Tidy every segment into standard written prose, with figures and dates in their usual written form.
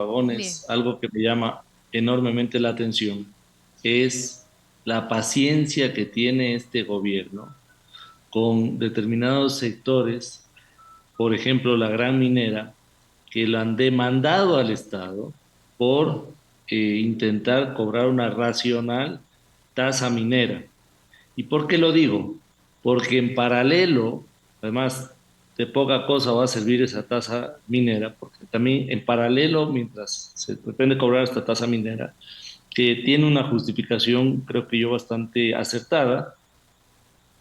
Bien. apagones, algo que me llama enormemente la atención es la paciencia que tiene este gobierno con determinados sectores, por ejemplo, la gran minera, que lo han demandado al Estado por intentar cobrar una racional tasa minera. ¿Y por qué lo digo? Porque en paralelo, además de poca cosa va a servir esa tasa minera, porque también en paralelo, mientras se pretende cobrar esta tasa minera, que tiene una justificación, creo que yo, bastante acertada,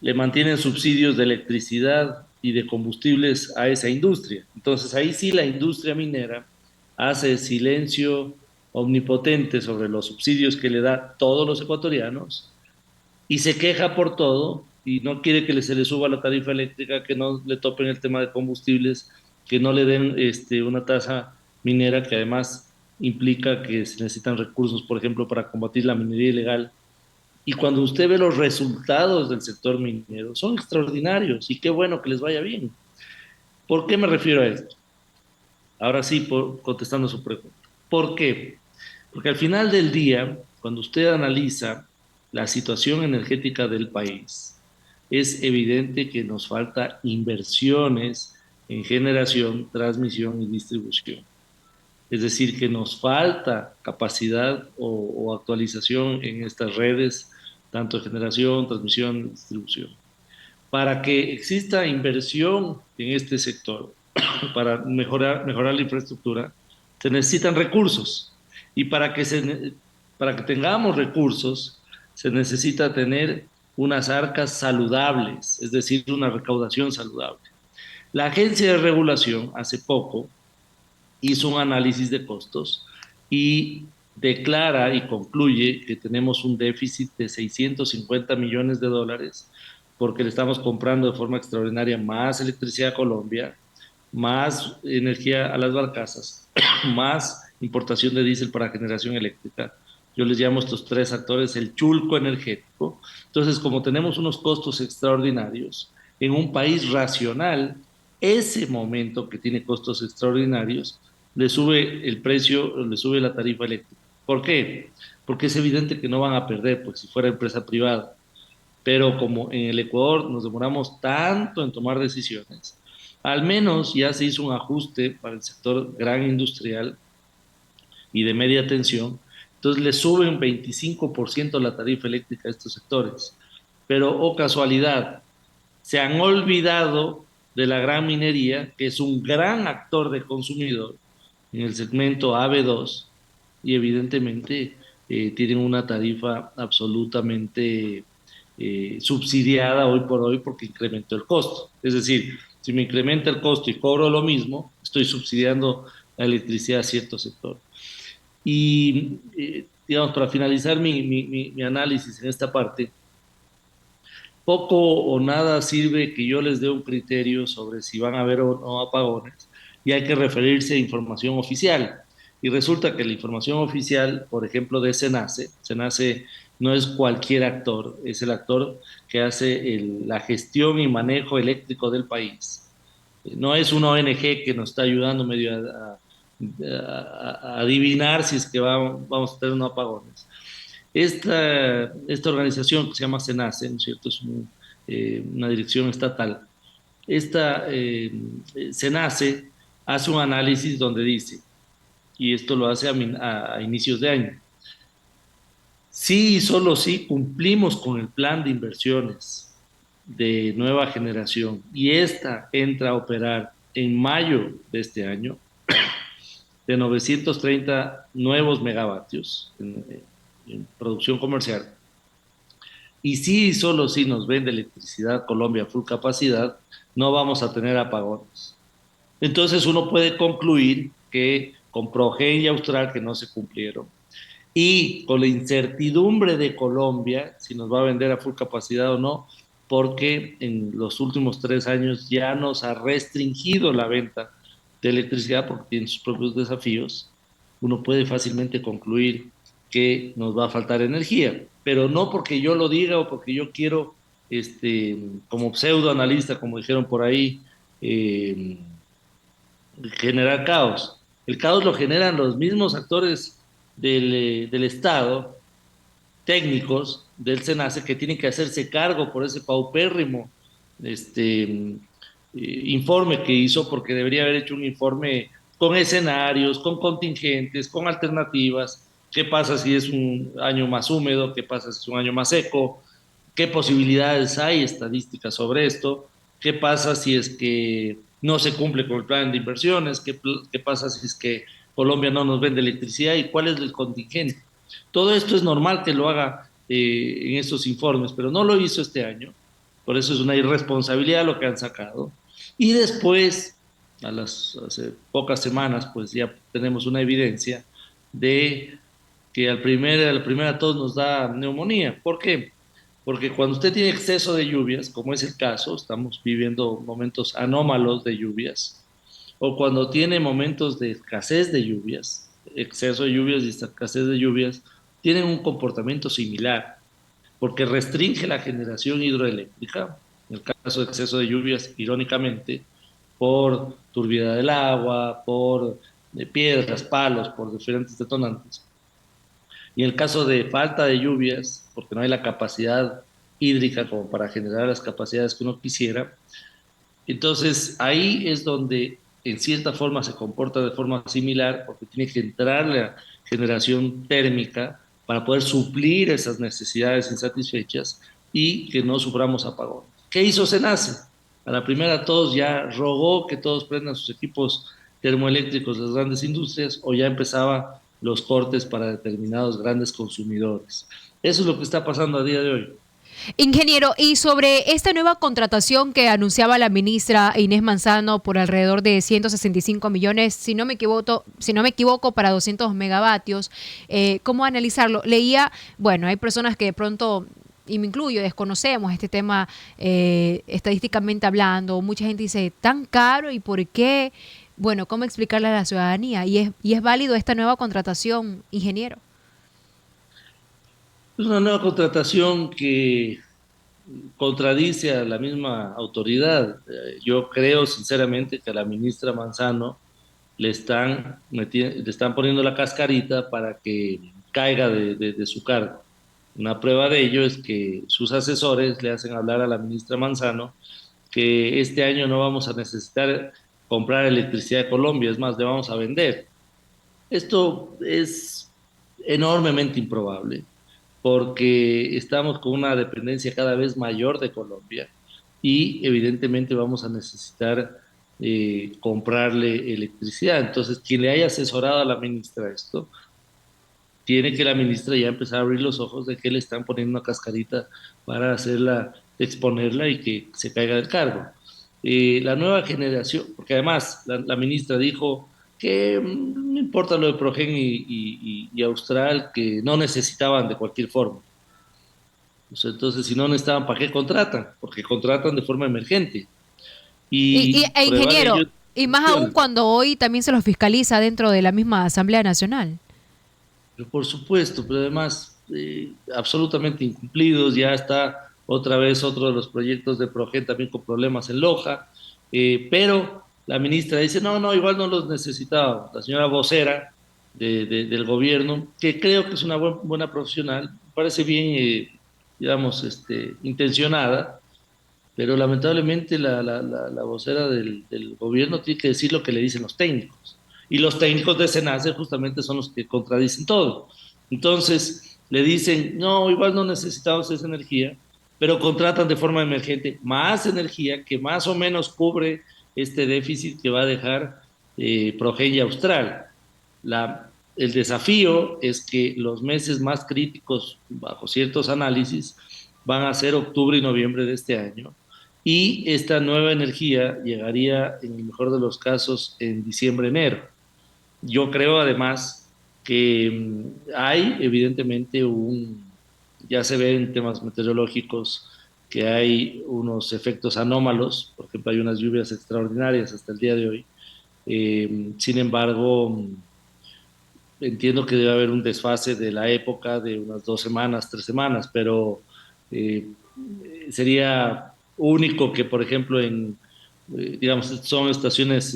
le mantienen subsidios de electricidad y de combustibles a esa industria. Entonces ahí sí la industria minera hace silencio omnipotente sobre los subsidios que le da todos los ecuatorianos y se queja por todo y no quiere que se le suba la tarifa eléctrica, que no le topen el tema de combustibles, que no le den una tasa minera que además implica que se necesitan recursos, por ejemplo, para combatir la minería ilegal. Y cuando usted ve los resultados del sector minero, son extraordinarios y qué bueno que les vaya bien. ¿Por qué me refiero a esto? Ahora sí, contestando su pregunta. ¿Por qué? Porque al final del día, cuando usted analiza la situación energética del país, es evidente que nos falta inversiones en generación, transmisión y distribución. Es decir, que nos falta capacidad o actualización en estas redes, tanto de generación, transmisión y distribución. Para que exista inversión en este sector, para mejorar la infraestructura, se necesitan recursos. Y para que tengamos recursos, se necesita tener unas arcas saludables, es decir, una recaudación saludable. La agencia de regulación hace poco hizo un análisis de costos y declara y concluye que tenemos un déficit de 650 millones de dólares porque le estamos comprando de forma extraordinaria más electricidad a Colombia, más energía a las barcazas, más importación de diésel para generación eléctrica. Yo les llamo a estos tres actores el chulco energético. Entonces, como tenemos unos costos extraordinarios en un país racional, ese momento que tiene costos extraordinarios, le sube el precio, le sube la tarifa eléctrica. ¿Por qué? Porque es evidente que no van a perder, pues si fuera empresa privada. Pero como en el Ecuador nos demoramos tanto en tomar decisiones, al menos ya se hizo un ajuste para el sector gran industrial y de media tensión, entonces le suben 25% la tarifa eléctrica a estos sectores. Pero, oh casualidad, se han olvidado de la gran minería, que es un gran actor de consumidor en el segmento AB2 y evidentemente tienen una tarifa absolutamente subsidiada hoy por hoy porque incrementó el costo. Es decir, si me incrementa el costo y cobro lo mismo, estoy subsidiando la electricidad a cierto sector. Y, digamos, para finalizar mi análisis en esta parte, poco o nada sirve que yo les dé un criterio sobre si van a haber o no apagones y hay que referirse a información oficial. Y resulta que la información oficial, por ejemplo, de SENACE no es cualquier actor, es el actor que hace la gestión y manejo eléctrico del país. No es una ONG que nos está ayudando medio a adivinar si es que vamos a tener unos apagones. Esta organización que se llama SENACE, ¿no es cierto? Es una dirección estatal. Esta SENACE hace un análisis donde dice, y esto lo hace a inicios de año, sí y solo sí cumplimos con el plan de inversiones de nueva generación y esta entra a operar en mayo de este año de 930 nuevos megavatios en producción comercial. Y si solo si nos vende electricidad Colombia a full capacidad, no vamos a tener apagones. Entonces uno puede concluir que con Progen y Austral que no se cumplieron y con la incertidumbre de Colombia, si nos va a vender a full capacidad o no, porque en los últimos 3 años ya nos ha restringido la venta de electricidad porque tiene sus propios desafíos, uno puede fácilmente concluir que nos va a faltar energía, pero no porque yo lo diga o porque yo quiero, como pseudoanalista, como dijeron por ahí, generar caos. El caos lo generan los mismos actores del Estado, técnicos del SENACE, que tienen que hacerse cargo por ese paupérrimo informe que hizo, porque debería haber hecho un informe con escenarios, con contingentes, con alternativas. ¿Qué pasa si es un año más húmedo? ¿Qué pasa si es un año más seco? ¿Qué posibilidades hay estadísticas sobre esto? ¿Qué pasa si es que no se cumple con el plan de inversiones? ¿Qué pasa si es que Colombia no nos vende electricidad? ¿Y cuál es el contingente? Todo esto es normal que lo haga en estos informes, pero no lo hizo este año. Por eso es una irresponsabilidad lo que han sacado. Y después, hace pocas semanas, pues ya tenemos una evidencia de que a la primera tos nos da neumonía. ¿Por qué? Porque cuando usted tiene exceso de lluvias, como es el caso, estamos viviendo momentos anómalos de lluvias, o cuando tiene momentos de escasez de lluvias, exceso de lluvias y escasez de lluvias, tienen un comportamiento similar, porque restringe la generación hidroeléctrica, en el caso de exceso de lluvias, irónicamente, por turbiedad del agua, por piedras, palos, por diferentes detonantes. Y en el caso de falta de lluvias, porque no hay la capacidad hídrica como para generar las capacidades que uno quisiera, entonces ahí es donde en cierta forma se comporta de forma similar, porque tiene que entrar la generación térmica para poder suplir esas necesidades insatisfechas y que no suframos apagones. ¿Qué hizo SENACE? A la primera todos ya rogó que todos prendan sus equipos termoeléctricos de las grandes industrias, o ya empezaba los cortes para determinados grandes consumidores. Eso es lo que está pasando a día de hoy. Ingeniero, y sobre esta nueva contratación que anunciaba la ministra Inés Manzano por alrededor de 165 millones, si no me equivoco, para 200 megavatios, ¿cómo analizarlo? Leía, bueno, hay personas que de pronto, y me incluyo, desconocemos este tema estadísticamente hablando. Mucha gente dice, ¿tan caro y por qué? Bueno, ¿cómo explicarle a la ciudadanía? Y es válido esta nueva contratación, ingeniero? Es una nueva contratación que contradice a la misma autoridad. Yo creo sinceramente que a la ministra Manzano le están poniendo la cascarita para que caiga de su cargo. Una prueba de ello es que sus asesores le hacen hablar a la ministra Manzano que este año no vamos a necesitar comprar electricidad de Colombia, es más, le vamos a vender. Esto es enormemente improbable porque estamos con una dependencia cada vez mayor de Colombia y evidentemente vamos a necesitar comprarle electricidad. Entonces, quien le haya asesorado a la ministra esto, tiene que la ministra ya empezar a abrir los ojos de que le están poniendo una cascarita para hacerla, exponerla y que se caiga del cargo. La nueva generación, porque además la ministra dijo que no importa lo de Progen y Austral, que no necesitaban de cualquier forma. O sea, entonces, si no necesitaban, ¿para qué contratan? Porque contratan de forma emergente. Y prueba de ello Ingeniero, es y más aún elecciones. cuando hoy también se los fiscaliza dentro de la misma Asamblea Nacional. Pero por supuesto, pero además absolutamente incumplidos. Ya está otra vez otro de los proyectos de Progen también con problemas en Loja. Pero la ministra dice, no, no, igual no los necesitaba. La señora vocera del gobierno, que creo que es una buena profesional, parece bien, digamos, intencionada, pero lamentablemente la vocera del gobierno tiene que decir lo que le dicen los técnicos. Y los técnicos de SENACE justamente son los que contradicen todo. Entonces, le dicen, no, igual no necesitamos esa energía, pero contratan de forma emergente más energía que más o menos cubre este déficit que va a dejar Progenia Austral. El desafío es que los meses más críticos, bajo ciertos análisis, van a ser octubre y noviembre de este año, y esta nueva energía llegaría, en el mejor de los casos, en diciembre, enero. Yo creo además que hay evidentemente ya se ve en temas meteorológicos que hay unos efectos anómalos, por ejemplo, hay unas lluvias extraordinarias hasta el día de hoy. Sin embargo, entiendo que debe haber un desfase de la época de unas 2 semanas, 3 semanas, pero eh, sería único que, por ejemplo, digamos, son estaciones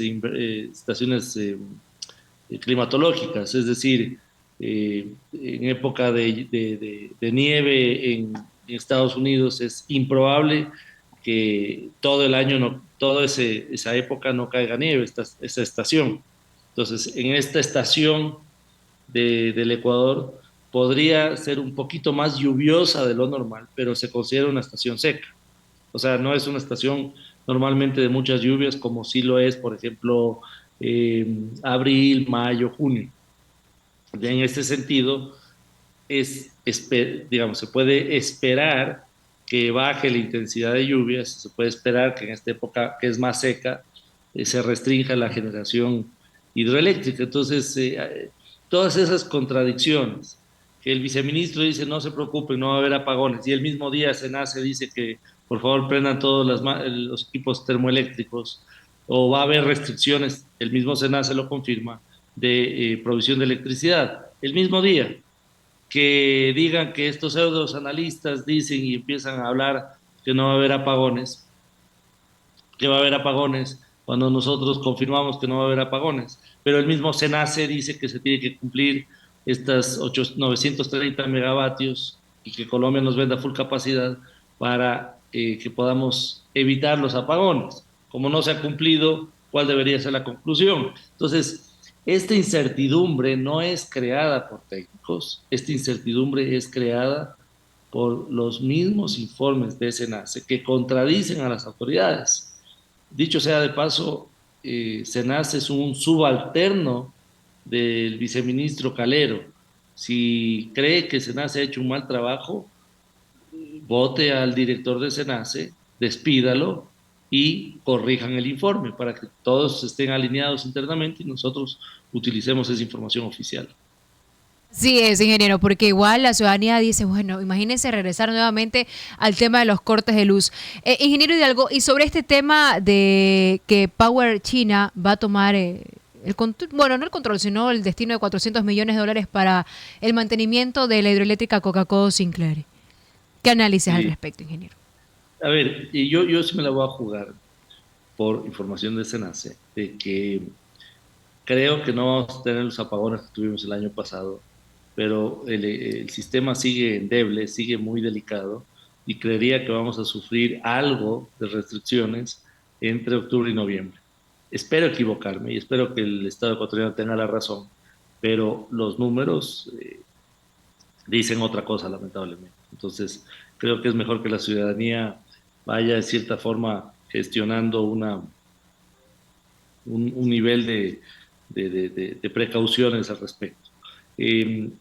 climatológicas, es decir, en época de nieve en Estados Unidos es improbable que todo el año, no, toda esa época no caiga nieve, esa estación. Entonces, en esta estación del Ecuador podría ser un poquito más lluviosa de lo normal, pero se considera una estación seca. O sea, no es una estación normalmente de muchas lluvias como sí lo es, por ejemplo, abril, mayo, junio. En este sentido, digamos, se puede esperar que baje la intensidad de lluvias, se puede esperar que en esta época que es más seca, se restrinja la generación hidroeléctrica. Entonces, todas esas contradicciones, que el viceministro dice no se preocupen, no va a haber apagones, y el mismo día SENACE dice que por favor prendan todos los equipos termoeléctricos, o va a haber restricciones, el mismo SENACE lo confirma, de provisión de electricidad, el mismo día que digan que estos pseudos analistas dicen y empiezan a hablar que no va a haber apagones, que va a haber apagones, cuando nosotros confirmamos que no va a haber apagones. Pero el mismo SENACE dice que se tiene que cumplir estas 930 megavatios y que Colombia nos venda full capacidad para que podamos evitar los apagones. Como no se ha cumplido, ¿cuál debería ser la conclusión? Entonces, esta incertidumbre no es creada por técnicos, esta incertidumbre es creada por los mismos informes de SENACE que contradicen a las autoridades. Dicho sea de paso, SENACE es un subalterno del viceministro Calero. Si cree que SENACE ha hecho un mal trabajo, vote al director de SENACE, despídalo y corrijan el informe para que todos estén alineados internamente y nosotros utilicemos esa información oficial. Sí, es ingeniero, porque igual la ciudadanía dice, bueno, imagínense regresar nuevamente al tema de los cortes de luz. Ingeniero Hidalgo, y sobre este tema de que Power China va a tomar el control, bueno, no el control, sino el destino de $400 millones para el mantenimiento de la hidroeléctrica Coca-Cola Sinclair. ¿Qué análisis al Sí. respecto, ingeniero? A ver, y yo sí me la voy a jugar por información de SENACE, de que creo que no vamos a tener los apagones que tuvimos el año pasado, pero el sistema sigue endeble, sigue muy delicado y creería que vamos a sufrir algo de restricciones entre octubre y noviembre. Espero equivocarme y espero que el Estado ecuatoriano tenga la razón, pero los números dicen otra cosa, lamentablemente. Entonces, creo que es mejor que la ciudadanía vaya de cierta forma gestionando un nivel de precauciones al respecto. En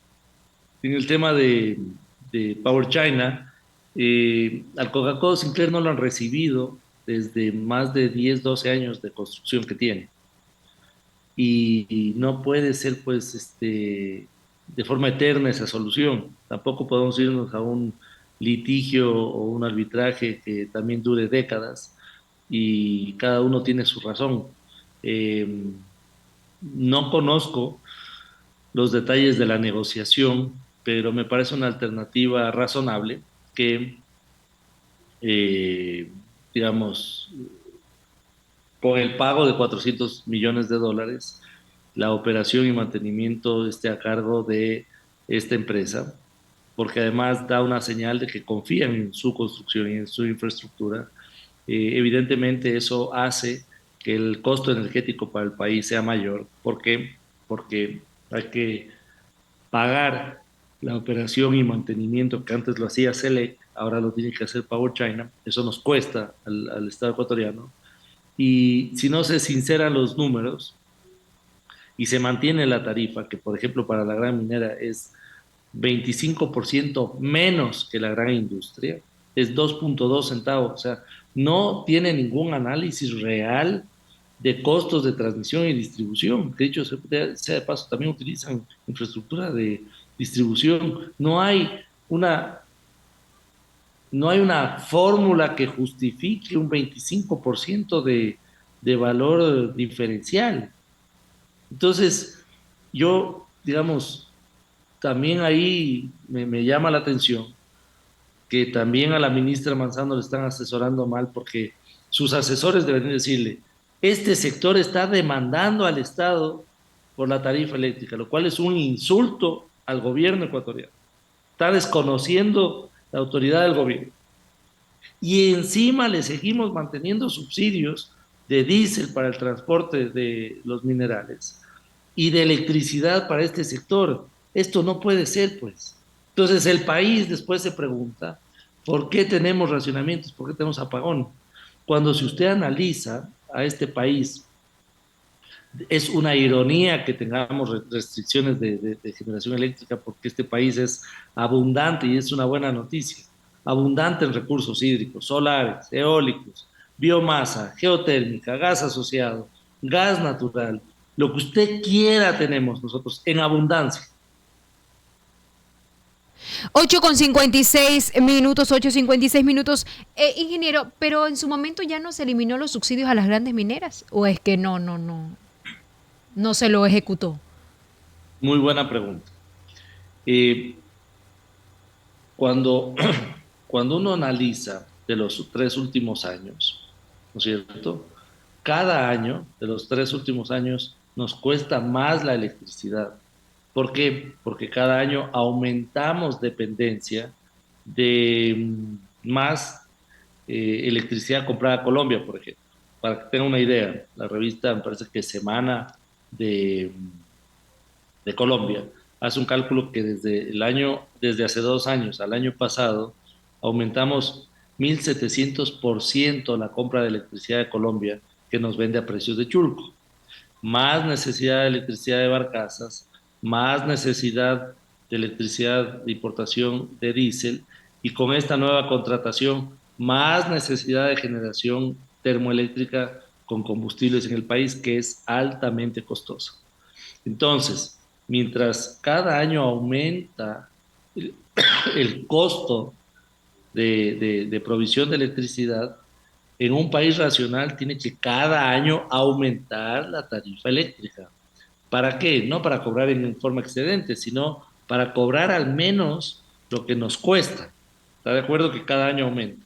el tema de Power China, al Coca-Cola Sinclair no lo han recibido desde más de 10, 12 años de construcción que tiene. Y no puede ser, pues, de forma eterna esa solución. Tampoco podemos irnos a un litigio o un arbitraje que también dure décadas y cada uno tiene su razón. Eh, no conozco los detalles de la negociación, pero me parece una alternativa razonable que, eh, digamos, con el pago de $400 millones, la operación y mantenimiento esté a cargo de esta empresa, porque además da una señal de que confían en su construcción y en su infraestructura. Evidentemente eso hace que el costo energético para el país sea mayor. ¿Por qué? Porque hay que pagar la operación y mantenimiento que antes lo hacía CELEC, ahora lo tiene que hacer Power China. Eso nos cuesta al Estado ecuatoriano. Y si no se sinceran los números y se mantiene la tarifa, que por ejemplo para la gran minera es 25% menos que la gran industria, es 2.2 centavos, o sea, no tiene ningún análisis real de costos de transmisión y distribución, que dicho sea de paso, también utilizan infraestructura de distribución. Una, no hay una fórmula que justifique un 25% de valor diferencial. Entonces, yo, digamos, también ahí me llama la atención que también a la ministra Manzano le están asesorando mal porque sus asesores deben decirle, este sector está demandando al Estado por la tarifa eléctrica, lo cual es un insulto al gobierno ecuatoriano. Está desconociendo la autoridad del gobierno. Y encima le seguimos manteniendo subsidios de diésel para el transporte de los minerales y de electricidad para este sector. Esto no puede ser, pues. Entonces el país después se pregunta, ¿por qué tenemos racionamientos? ¿Por qué tenemos apagón? Cuando si usted analiza a este país, es una ironía que tengamos restricciones de generación eléctrica porque este país es abundante y es una buena noticia, abundante en recursos hídricos, solares, eólicos, biomasa, geotérmica, gas asociado, gas natural, lo que usted quiera tenemos nosotros en abundancia. 8:56 minutos, 8:56 minutos. Ingeniero, pero en su momento ya no se eliminó los subsidios a las grandes mineras, ¿o es que no se lo ejecutó? Muy buena pregunta. Eh, cuando, cuando uno analiza de los 3 últimos años, ¿no es cierto? Cada año de los 3 últimos años nos cuesta más la electricidad. ¿Por qué? Porque cada año aumentamos dependencia de más electricidad comprada a Colombia, por ejemplo. Para que tenga una idea, la revista, me parece que Semana de, de Colombia, hace un cálculo que desde hace 2 años al año pasado, aumentamos 1.700% la compra de electricidad de Colombia, que nos vende a precios de chulco. Más necesidad de electricidad de barcazas, más necesidad de electricidad de importación de diésel, y con esta nueva contratación, más necesidad de generación termoeléctrica con combustibles en el país, que es altamente costosa. Entonces, mientras cada año aumenta el, el costo de provisión de electricidad, en un país racional tiene que cada año aumentar la tarifa eléctrica. ¿Para qué? No para cobrar en forma excedente, sino para cobrar al menos lo que nos cuesta. ¿Está de acuerdo que cada año aumenta?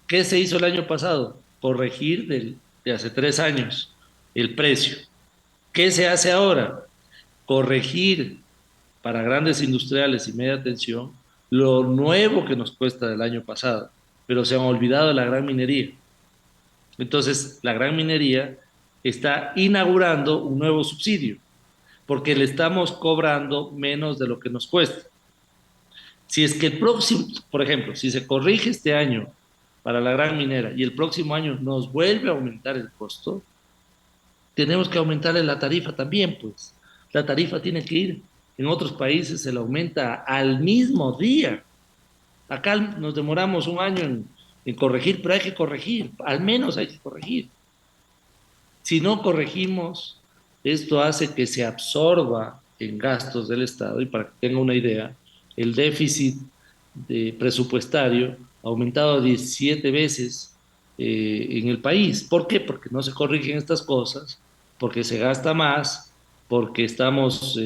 ¿Qué se hizo el año pasado? Corregir de hace 3 años el precio. ¿Qué se hace ahora? Corregir para grandes industriales y media tensión lo nuevo que nos cuesta del año pasado, pero se han olvidado de la gran minería. Entonces, la gran minería está inaugurando un nuevo subsidio, porque le estamos cobrando menos de lo que nos cuesta. Si es que el próximo, por ejemplo, si se corrige este año para la gran minera y el próximo año nos vuelve a aumentar el costo, tenemos que aumentarle la tarifa también, pues. La tarifa tiene que ir. En otros países se la aumenta al mismo día. Acá nos demoramos un año en corregir, pero hay que corregir, al menos hay que corregir. Si no corregimos, esto hace que se absorba en gastos del Estado, y para que tenga una idea, el déficit presupuestario ha aumentado 17 veces en el país. ¿Por qué? Porque no se corrigen estas cosas, porque se gasta más, porque estamos,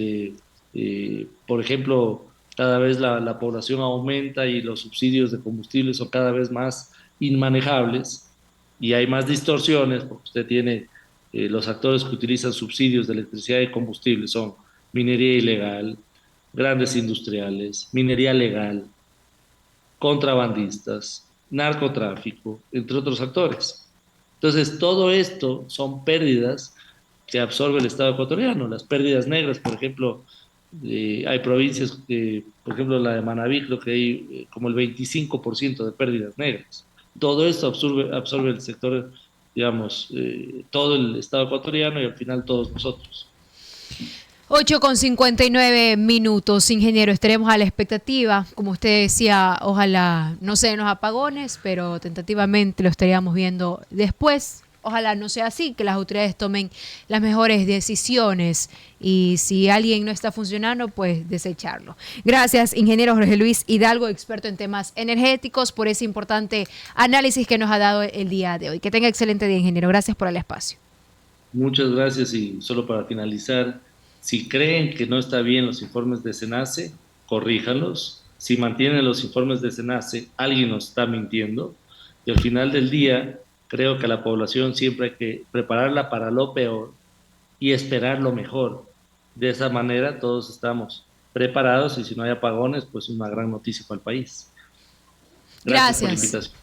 por ejemplo, cada vez la población aumenta y los subsidios de combustible son cada vez más inmanejables y hay más distorsiones, porque usted tiene los actores que utilizan subsidios de electricidad y combustible son minería ilegal, grandes industriales, minería legal, contrabandistas, narcotráfico, entre otros actores. Entonces, todo esto son pérdidas que absorbe el Estado ecuatoriano. Las pérdidas negras, por ejemplo, hay provincias, por ejemplo, la de Manabí, creo que hay como el 25% de pérdidas negras. Todo esto absorbe el sector, digamos, todo el Estado ecuatoriano y al final todos nosotros. 8:59 minutos, ingeniero. Estaremos a la expectativa. Como usted decía, ojalá no se den los apagones, pero tentativamente lo estaríamos viendo después. Ojalá no sea así, que las autoridades tomen las mejores decisiones y si alguien no está funcionando, pues desecharlo. Gracias, ingeniero Jorge Luis Hidalgo, experto en temas energéticos, por ese importante análisis que nos ha dado el día de hoy. Que tenga excelente día, ingeniero. Gracias por el espacio. Muchas gracias, y solo para finalizar, si creen que no está bien los informes de SENACE, corríjanlos. Si mantienen los informes de SENACE, alguien nos está mintiendo. Y al final del día, creo que a la población siempre hay que prepararla para lo peor y esperar lo mejor. De esa manera todos estamos preparados y si no hay apagones, pues una gran noticia para el país. Gracias por la Gracias. invitación.